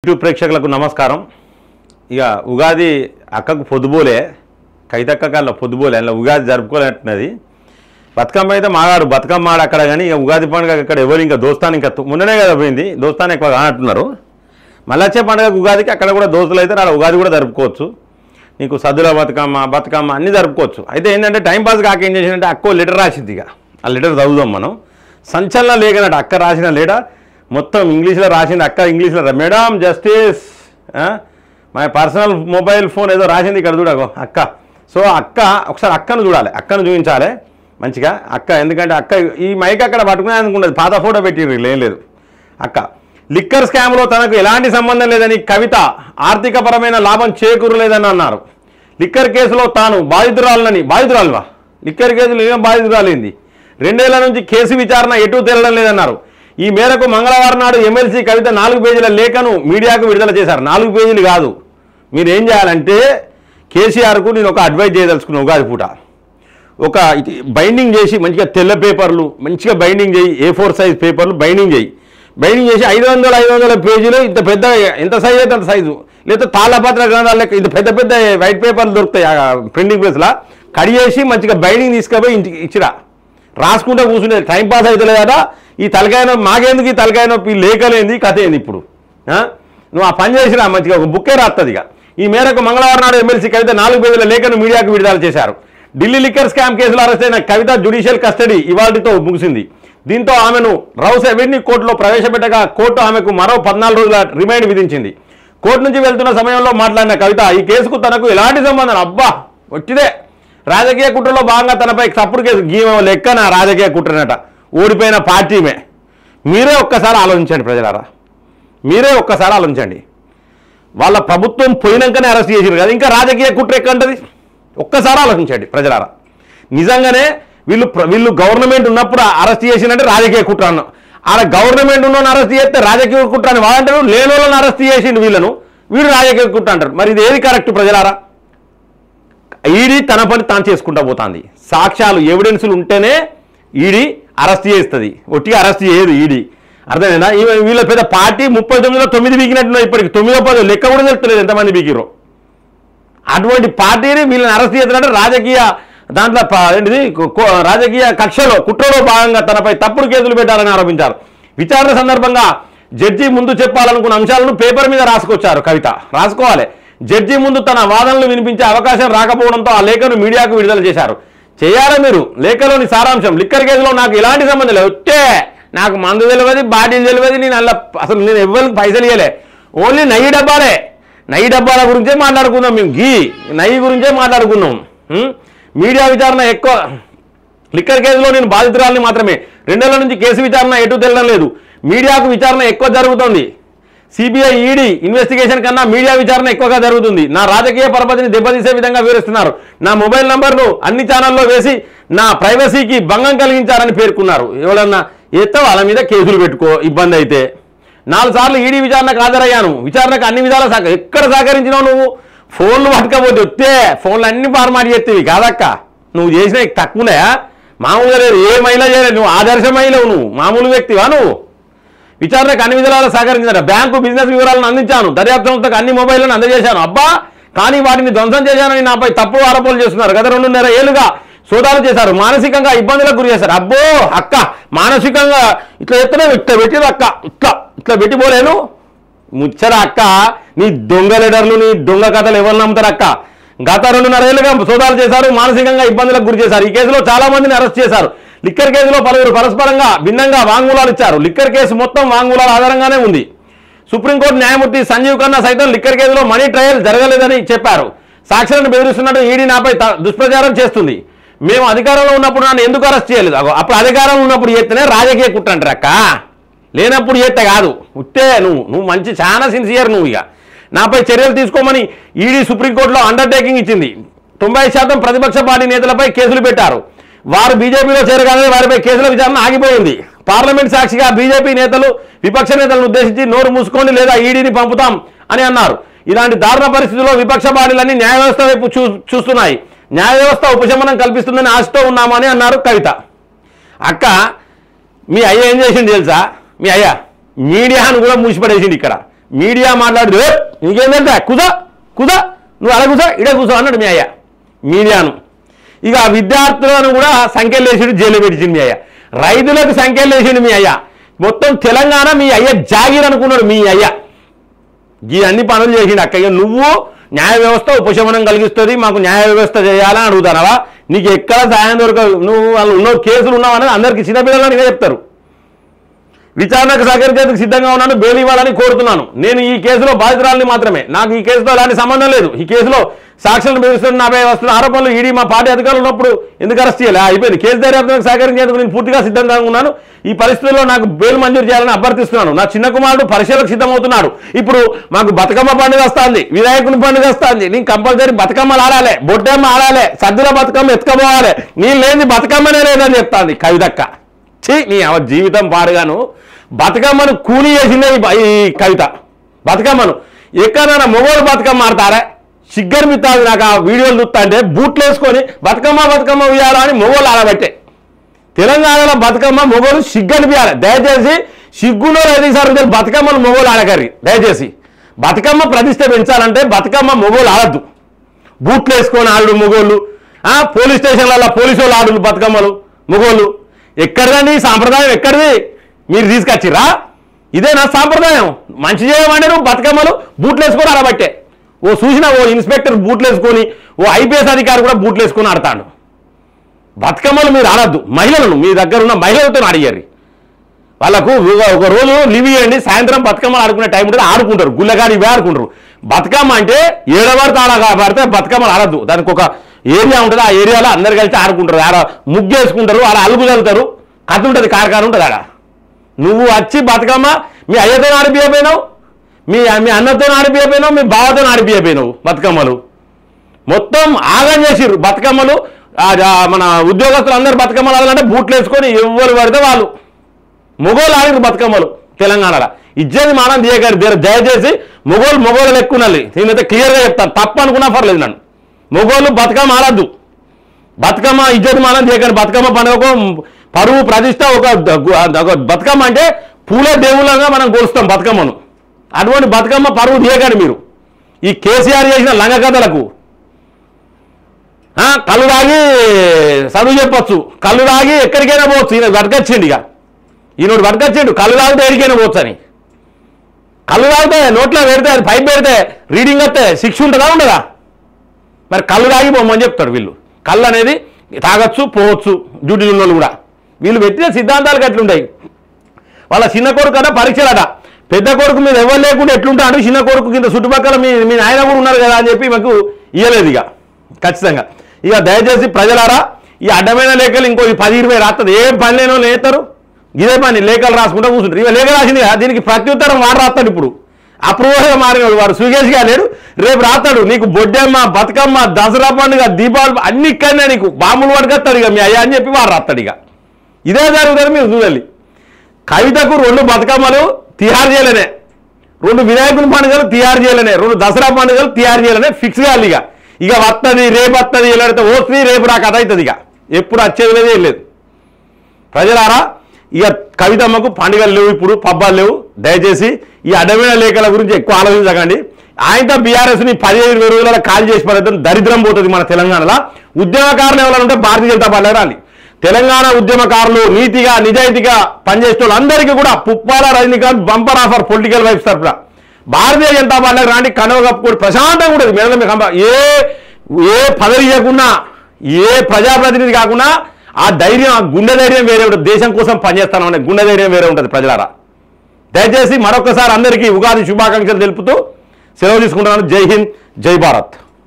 YouTube ప్రేక్షకులకు నమస్కారం. ఇక ఉగాది అక్కకు పొద్దుబోలే, కైతక్క కాళ్ళ పొద్దుబోలే, అందులో ఉగాది జరుపుకోలేనట్టున్నది. బతుకమ్మ అయితే మాగాడు బతుకమ్మ ఆడ అక్కడ, కానీ ఇక ఉగాది పండుగ అక్కడ ఎవరు ఇంకా దోస్తాను ఇంకా మొన్ననే కదా పోయింది, దోస్తాను ఎక్కువ కానట్టున్నారు. మళ్ళీ వచ్చే పండుగ ఉగాదికి అక్కడ కూడా దోస్తులు అయితే అక్కడ ఉగాది కూడా జరుపుకోవచ్చు. నీకు సద్దుల బతుకమ్మ అన్నీ జరుపుకోవచ్చు. అయితే ఏంటంటే టైంపాస్ కాక ఏం చేసిందంటే అక్కో లెటర్ రాసింది. ఇక ఆ లెటర్ చదువుదాం మనం. సంచలన లేఖనట అక్క రాసిన లెటర్, మొత్తం ఇంగ్లీష్లో రాసింది అక్క. ఇంగ్లీష్లో madam justice my personal mobile phone ఏదో రాసింది ఇక్కడ చూడగో అక్క. సో అక్క ఒకసారి అక్కను చూడాలి, అక్కను చూపించాలి మంచిగా అక్క. ఎందుకంటే అక్క ఈ మైక్ అక్కడ పట్టుకునే అనుకుంటుంది, పాత ఫోటో పెట్టి లేదు. అక్క లిక్కర్ స్కామ్లో తనకు ఎలాంటి సంబంధం లేదని కవిత ఆర్థికపరమైన లాభం చేకూరలేదని అన్నారు. లిక్కర్ కేసులో తాను బాధితురాలువా లిక్కర్ కేసులో ఏం బాధితురాలింది. 2 ఏళ్ల నుంచి కేసు విచారణ ఎటూ తేలడం లేదన్నారు. ఈ మేరకు మంగళవారం నాడు ఎమ్మెల్సీ కవిత 4 పేజీల లేఖను మీడియాకు విడుదల చేశారు. 4 పేజీలు కాదు, మీరు ఏం చేయాలంటే కేసీఆర్కు నేను ఒక అడ్వైజ్ చేయదలుచుకున్నాను. ఉగాది పూట ఒక బైండింగ్ చేసి మంచిగా తెల్ల పేపర్లు మంచిగా బైండింగ్ చేయి, A4 సైజ్ పేపర్లు బైండింగ్ చేసి 500 పేజీలు ఇంత పెద్ద, ఎంత సైజు అయితే అంత సైజు, లేదా తాళపత్ర గ్రంథాలు లెక్క ఇంత పెద్ద పెద్ద వైట్ పేపర్లు దొరుకుతాయి ప్రింటింగ్ ప్రెస్లా, కడిగేసి మంచిగా బైండింగ్ తీసుకుపోయి ఇంటికి ఇచ్చిరా, రాసుకుంటే కూర్చుంటే టైంపాస్ అయితే లేదా. ఈ తలకాయ నొప్పి మాకేందుకు, ఈ తలకాయ నొప్పి లేఖలేంది కథ ఏంది ఇప్పుడు. నువ్వు ఆ పని చేసినా మంచిగా ఒక బుక్కే రాస్తుంది. ఇక ఈ మేరకు మంగళవారం నాడు ఎమ్మెల్సీ కవిత 4 పేజీల లేఖను మీడియాకు విడుదల చేశారు. ఢిల్లీ లిక్కర్ స్కామ్ కేసులో అరెస్ట్ అయిన కవిత జ్యుడిషియల్ కస్టడీ ఇవాళతో ముగిసింది. దీంతో ఆమెను రౌస్ అవెన్యూ కోర్టులో ప్రవేశపెట్టగా కోర్టు ఆమెకు మరో 14 రోజుల రిమైండ్ విధించింది. కోర్టు నుంచి వెళ్తున్న సమయంలో మాట్లాడిన కవిత ఈ కేసుకు తనకు ఎలాంటి సంబంధం, అబ్బా వచ్చిదే రాజకీయ కుట్రలో భాగంగా తనపై తప్పుడు కేసు గీమ లెక్కన రాజకీయ కుట్రనట, ఓడిపోయిన పార్టీమే. మీరే ఒక్కసారి ఆలోచించండి ప్రజలారా, మీరే ఒక్కసారి ఆలోచించండి. వాళ్ళ ప్రభుత్వం పోయినాకనే అరెస్ట్ చేసారు కదా, ఇంకా రాజకీయ కుట్ర ఎక్కంటది? ఒక్కసారి ఆలోచించండి ప్రజలారా. నిజంగానే వీళ్ళు గవర్నమెంట్ ఉన్నప్పుడు అరెస్ట్ చేసినట్టే రాజకీయ కుట్ర అన్నాం. ఆడ గవర్నమెంట్ ఉన్న అరెస్ట్ చేస్తే రాజకీయ కుట్ర అని వాళ్ళంటారు, లేని వాళ్ళని అరెస్ట్ చేసిండు వీళ్ళను, వీడు రాజకీయ కుట్ర అంటారు. మరి ఇది ఏది కరెక్ట్ ప్రజలారా? ఈడీ తన పని తాను చేసుకుంటా పోతుంది. సాక్ష్యాలు ఎవిడెన్సులు ఉంటేనే ఈడీ అరెస్ట్ చేస్తుంది, ఒట్టిగా అరెస్ట్ చేయదు ఈడీ. అర్థమైందా? వీళ్ళ పెద్ద పార్టీ 39లో 9 బీకినట్టున్నారు, ఇప్పటికి 9వ 10 లెక్క కూడా తెలుస్తలేదు ఎంతమంది బీకిరో. అటువంటి పార్టీని వీళ్ళని అరెస్ట్ చేస్తున్నట్టు రాజకీయ దాంట్లో ఏంటిది రాజకీయ కక్షలో కుట్రలో భాగంగా తనపై తప్పుడు కేసులు పెట్టారని ఆరోపించారు. విచారణ సందర్భంగా జడ్జి ముందు చెప్పాలనుకున్న అంశాలను పేపర్ మీద రాసుకొచ్చారు కవిత. రాసుకోవాలి. జడ్జి ముందు తన వాదనలు వినిపించే అవకాశం రాకపోవడంతో ఆ లేఖను మీడియాకు విడుదల చేశారు. చేయాలి మీరు. లేఖలోని సారాంశం, లిక్కర్ కేసులో నాకు ఎలాంటి సంబంధం లేదు, వచ్చే నాకు మందు తెలియదు, బాటిల్ తెలియదు, నేను అసలు నేను ఎవరికి పైసలు ఇవ్వలే, ఓన్లీ నెయ్యి డబ్బాల గురించే మాట్లాడుకుందాం, మేము నెయ్యి గురించే మాట్లాడుకున్నాం. మీడియా విచారణ ఎక్కువ, లిక్కర్ కేసులో నేను బాధితురాలని మాత్రమే, 2 ఏళ్ల నుంచి కేసు విచారణ ఎటు తెలడం లేదు, మీడియాకు విచారణ ఎక్కువ జరుగుతుంది. సిబిఐ ఈడీ ఇన్వెస్టిగేషన్ కన్నా మీడియా విచారణ ఎక్కువగా జరుగుతుంది. నా రాజకీయ పరపతిని దెబ్బతీసే విధంగా వివరిస్తున్నారు. నా మొబైల్ నంబర్ను అన్ని ఛానల్లో వేసి నా ప్రైవసీకి భంగం కలిగించారని పేర్కొన్నారు. ఎవరన్నా ఎత్తే వాళ్ళ మీద కేసులు పెట్టుకో, ఇబ్బంది అయితే. 4 సార్లు ఈడీ విచారణకు హాజరయ్యాను, విచారణకు అన్ని విధాలా ఎక్కడ సహకరించినావు నువ్వు? ఫోన్లు పట్టుకపోతే వస్తే ఫోన్లు అన్ని ఫార్మాట్ చేస్తేవి కాదక్క, నువ్వు చేసిన తక్కువనే, మామూలుగా లేదు, ఏ మహిళ చేయలేదు, నువ్వు ఆదర్శ మహిళవు, నువ్వు మామూలు వ్యక్తివా నువ్వు? విచారణకు అన్ని విధాలా సహకరించారు. బ్యాంకు బిజినెస్ వివరాలను అందించాను, దర్యాప్తు సంస్థకు అన్ని మొబైల్లను అందజేశాను, అబ్బా కానీ వాటిని ధ్వంసం చేశానని నాపై తప్పుడు ఆరోపణలు చేస్తున్నారు. గత 2.5 ఏళ్లుగా సోదాలు చేశారు, మానసికంగా ఇబ్బందులకు గురి చేశారు. అబ్బో అక్క మానసికంగా ఇట్లా ఎత్తున్నావు, ఇట్లా పెట్టిరు అక్క, ఇట్లా పెట్టిపోలేను ముచ్చర అక్క. నీ దొంగ లెటర్లు, నీ దొంగ కథలు ఎవరు నమ్ముతారు అక్క? గత 2.5 ఏళ్లుగా సోదాలు చేశారు, మానసికంగా ఇబ్బందులకు గురి చేశారు. ఈ కేసులో చాలా మందిని అరెస్ట్ చేశారు. లిక్కర్ కేసులో పలువురు పరస్పరంగా భిన్నంగా వాంగ్మూలాలు ఇచ్చారు. లిక్కర్ కేసు మొత్తం వాంగ్మూలాల ఆధారంగానే ఉంది. సుప్రీంకోర్టు న్యాయమూర్తి సంజీవ్ ఖన్నా సైతం లిక్కర్ కేసులో మనీ ట్రయల్ జరగలేదని చెప్పారు. సాక్షులను బెదిరిస్తున్నట్టు ఈడీ నాపై దుష్ప్రచారం చేస్తుంది. మేము అధికారంలో ఉన్నప్పుడు నన్ను ఎందుకు అరెస్ట్ చేయలేదు? అప్పుడు అధికారంలో ఉన్నప్పుడు చేస్తేనే రాజకీయ కుట్ర అంటారు అక్క, లేనప్పుడు చేస్తే కాదు. ఉట్టే నువ్వు మంచి చాలా సిన్సియర్. నువ్వు ఇక నాపై చర్యలు తీసుకోమని ఈడీ సుప్రీంకోర్టులో అండర్టేకింగ్ ఇచ్చింది. 90% ప్రతిపక్ష పార్టీ నేతలపై కేసులు పెట్టారు. వారు బీజేపీలో చేరగానే వారిపై కేసుల విచారణ ఆగిపోయింది. పార్లమెంట్ సాక్షిగా బీజేపీ నేతలు విపక్ష నేతలను ఉద్దేశించి నోరు మూసుకోండి లేదా ఈడీని పంపుతాం అని అన్నారు. ఇలాంటి దారుణ పరిస్థితుల్లో విపక్ష పార్టీలన్నీ న్యాయ వ్యవస్థ వైపు చూస్తున్నాయి. న్యాయ వ్యవస్థ ఉపశమనం కల్పిస్తుందని ఆశతో ఉన్నామని అన్నారు కవిత. అక్క మీ అయ్య ఏం చేసిండు తెలుసా? మీ అయ్య మీడియాను కూడా మూసిపడేసిండు. ఇక్కడ మీడియా మాట్లాడితే నీకేంటంటే కుదా నువ్వు అలా కూసా ఇడే కూసో అన్నాడు మీ అయ్య మీడియాను. ఇక విద్యార్థులను కూడా సంఖ్యలు వేసిండు, జైలు పెట్టించిండు మీ అయ్య. రైతులకు సంఖ్యలు వేసిండు మీ అయ్య. మొత్తం తెలంగాణ మీ అయ్య జాగీర్ అనుకున్నాడు మీ అయ్య. ఈ అన్ని పనులు చేసిండు అక్కయ్య. నువ్వు న్యాయ వ్యవస్థ ఉపశమనం కలిగిస్తుంది, మాకు న్యాయ వ్యవస్థ చేయాలని అడుగుతానవా? నీకు ఎక్కడ సాయం దొరకదు. నువ్వు వాళ్ళు ఉన్న కేసులు ఉన్నావనేది అందరికీ చిన్నపిల్లలని ఇదే చెప్తారు. విచారణకు సహకరించేందుకు సిద్ధంగా ఉన్నాను, బెయిల్ ఇవ్వాలని కోరుతున్నాను. నేను ఈ కేసులో బాధితురాలని మాత్రమే, నాకు ఈ కేసుతో ఎలాంటి సంబంధం లేదు. ఈ కేసులో సాక్షులను బెదిరిస్తున్న నాపై వస్తున్న ఆరోపణలు ఈడీ మా పార్టీ అధికారులు ఉన్నప్పుడు ఎందుకు అరెస్ట్ చేయాలి? అయిపోయింది. కేసు దర్యాప్తుకు సహకరించేందుకు నేను పూర్తిగా సిద్ధంగా ఉన్నాను. ఈ పరిస్థితుల్లో నాకు బెయిల్ మంజూరు చేయాలని అభ్యర్థిస్తున్నాను. నా చిన్న కుమారుడు పరీక్షలకు సిద్ధమవుతున్నాడు. ఇప్పుడు మాకు బతుకమ్మ పండుగ వస్తుంది, వినాయకుని పండుగ వస్తుంది. నేను కంపల్సరీ బతుకమ్మలు ఆడాలి, బొడ్డమ్మ ఆడాలి, సద్దుల బతుకమ్మ ఎత్తుకపోవాలి. నేను లేని బతుకమ్మనే లేదని చెప్తాంది కవితక్క. నీ జీవితం పాడుగాను బతుకమ్మను కూలి చేసిందే ఈ కవిత. బతుకమ్మను ఎక్కడైనా మొగోలు బతుకమ్మ ఆడతారా? సిగ్గనిపిస్తుంది నాకు ఆ వీడియోలు చూస్తా అంటే. బూట్లు వేసుకొని బతుకమ్మ ఉయ్యాలా అని మొగోళ్ళు ఆడబట్టే. తెలంగాణలో బతుకమ్మ మొగోలు సిగ్గనిపించాలి. దయచేసి సిగ్గులో సార్ బతుకమ్మను మొగోలు ఆడకర్రి. దయచేసి బతుకమ్మ ప్రతిష్ట పెంచాలంటే బతుకమ్మ మొగోలు ఆడద్దు. బూట్లు వేసుకొని ఆడు మొగోళ్ళు. పోలీస్ స్టేషన్లలో పోలీసు వాళ్ళు ఆడు బతుకమ్మలు మొగోళ్ళు. ఎక్కడిదండి ఈ సాంప్రదాయం? ఎక్కడిది? మీరు తీసుకొచ్చిరా? ఇదే నా సాంప్రదాయం. మంచి చేయమంటే నువ్వు బతుకమ్మలు బూట్లు వేసుకొని ఆడబట్టే. ఓ చూసిన ఓ ఇన్స్పెక్టర్ బూట్లు వేసుకొని, ఓ ఐపీఎస్ అధికారి కూడా బూట్లు వేసుకొని ఆడతాడు. బతుకమ్మలు మీరు ఆడద్దు. మహిళలను మీ దగ్గర ఉన్న మహిళలతో అడిగారు. వాళ్ళకు ఒక రోజు లీవ్ ఇవ్వండి, సాయంత్రం బతుకమ్మలు ఆడుకునే టైం ఉంటుంది, ఆడుకుంటారు. గుళ్ళగాడి ఇవే ఆడుకుంటారు. బతుకమ్మ అంటే ఏడవడితే ఆడబడితే బతుకమ్మలు ఆడద్దు. దానికి ఒక ఏరియా ఉంటుంది, ఆ ఏరియాలో అందరు కలిసి ఆడుకుంటారు. ఆడ ముగ్గు వేసుకుంటారు, ఆడ అలుగు చల్లుతారు, కథ ఉంటుంది, కార్ఖాన ఉంటుంది ఆడ. నువ్వు వచ్చి బతుకమ్మ మీ అయ్యతో ఆడిపియపోయినావు, మీ అన్నతో ఆడిపియపోయినావు, మీ బావతో ఆడిపియపోయినావు. బతుకమ్మలు మొత్తం ఆగం చేసిర్రు. బతుకమ్మలు మన ఉద్యోగస్తులు అందరు బతుకమ్మలు ఆడాలంటే బూట్లు వేసుకొని ఎవరు పడితే వాళ్ళు మొగోళ్ళు ఆడిరు బతుకమ్మలు. తెలంగాణలో ఇజ్జతి మానం తీయగారు. దయచేసి మొగోళ్ళు ఎక్కువనాలి. నేనైతే క్లియర్గా చెప్తాను, తప్పు అనుకున్నా పర్లేదు. నన్ను మొగోళ్ళు బతుకమ్మ ఆడద్దు. బతుకమ్మ ఇజ్జతి మానం తీయగారు. బతుకమ్మ పండుగకు పరువు ప్రతిష్ట ఒక బతుకమ్మ అంటే పూల దేవుళ్ళగా మనం కొలుస్తాం బతుకమ్మను. అటువంటి బతుకమ్మ పరువు తీయగాడు మీరు. ఈ కేసీఆర్ చేసిన లంగ కథలకు కళ్ళు తాగి చదువు చెప్పచ్చు, కళ్ళు తాగి ఎక్కడికైనా పోవచ్చు. ఈయన వడకొచ్చిండు, ఇక ఈయనోడు వడకొచ్చిండు. కళ్ళు తాగితే ఎక్కడికైనా పోవచ్చు అని. కళ్ళు తాగితే నోట్లో పెడితే అది పైప్ పెడితే రీడింగ్ వస్తే శిక్ష ఉంటుందా ఉండదా? మరి కళ్ళు తాగి పోమని చెప్తారు వీళ్ళు. కళ్ళు అనేది తాగొచ్చు పోవచ్చు డ్యూటీలు ఉన్న వాళ్ళు కూడా. వీళ్ళు పెట్టిన సిద్ధాంతాలకు ఎట్లుంటాయి. వాళ్ళ చిన్న కొడుకు అట పరీక్షలట, పెద్ద కొడుకు మీద ఎవరు లేకుండా ఎట్లుంటాడు, చిన్న కొడుకు కింద చుట్టుపక్కల మీ నాయన కూడా ఉన్నారు కదా అని చెప్పి మాకు ఇవ్వలేదు. ఇక ఖచ్చితంగా ఇక దయచేసి ప్రజలారా, ఈ అడ్డమైన లేఖలు ఇంకో 10-20 రాస్తుంది. ఏం పని లేనో లేతారు, ఇదే పని లేఖలు రాసుకుంటూ కూర్చుంటారు. ఇవి లేఖ రాసింది దీనికి ప్రత్యుత్తరం వాడు రాస్తాడు. ఇప్పుడు అప్రూవల్గా మారినాడు వాడు, సుగేష్గా లేడు. రేపు రాస్తాడు నీకు బొడ్డమ్మ, బతుకమ్మ, దసరా పండుగ, దీపావళి అన్ని ఇక్కడనే నీకు బాంబులు పట్టుకొస్తాడు ఇక మీ అయ్యా అని చెప్పి వాడు రాస్తాడు. ఇక ఇదే జరుగుతుంది. మీరు చూడాలి. కవితకు 2 బతుకమ్మలు తిహార్ చేయలేనే, 2 వినాయకుని పండుగలు తిహార్ చేయలేనే, 2 దసరా పండుగలు తిహార్ చేయలేనే ఫిక్స్ కావాలి. ఇక వస్తుంది, రేపు వస్తుంది, ఎలాడితే వస్తుంది, రేపు నా కథ అవుతుంది. ఇక ఎప్పుడు వచ్చేది లేదే లేదు. ప్రజలారా, ఇక కవితమ్మకు పండుగలు లేవు, ఇప్పుడు పబ్బాలు లేవు. దయచేసి ఈ అడ్డమైన లేఖల గురించి ఎక్కువ ఆలోచించకండి. ఆయనతో బీఆర్ఎస్ని 15-20 రోజుల ఖాళీ చేసి పడేద్దాం. దరిద్రం పోతుంది మన తెలంగాణలో. ఉద్యమకారులు ఎవరైనా ఉంటే భారతీయ జనతా పార్టీ రాలి. తెలంగాణ ఉద్యమకారులు నీతిగా నిజాయితీగా పనిచేసే వాళ్ళందరికీ కూడా Puppala Rajinikanth bumper offer political wife తరఫున భారతీయ జనతా పార్టీకి రాండి. కనువ కప్పుకోండి, ప్రశాంతంగా ఉంటుంది. మేడం ఏ పదవి ఇవ్వకుండా, ఏ ప్రజాప్రతినిధి కాకుండా ఆ ధైర్యం, ఆ గుండె ధైర్యం వేరే ఉంటుంది. దేశం కోసం పనిచేస్తాననే గుండె ధైర్యం వేరే ఉంటుంది. ప్రజలారా, దయచేసి మరొకసారి అందరికీ ఉగాది శుభాకాంక్షలు తెలుపుతూ సెలవు తీసుకుంటున్నాను. జై హింద్, జై భారత్.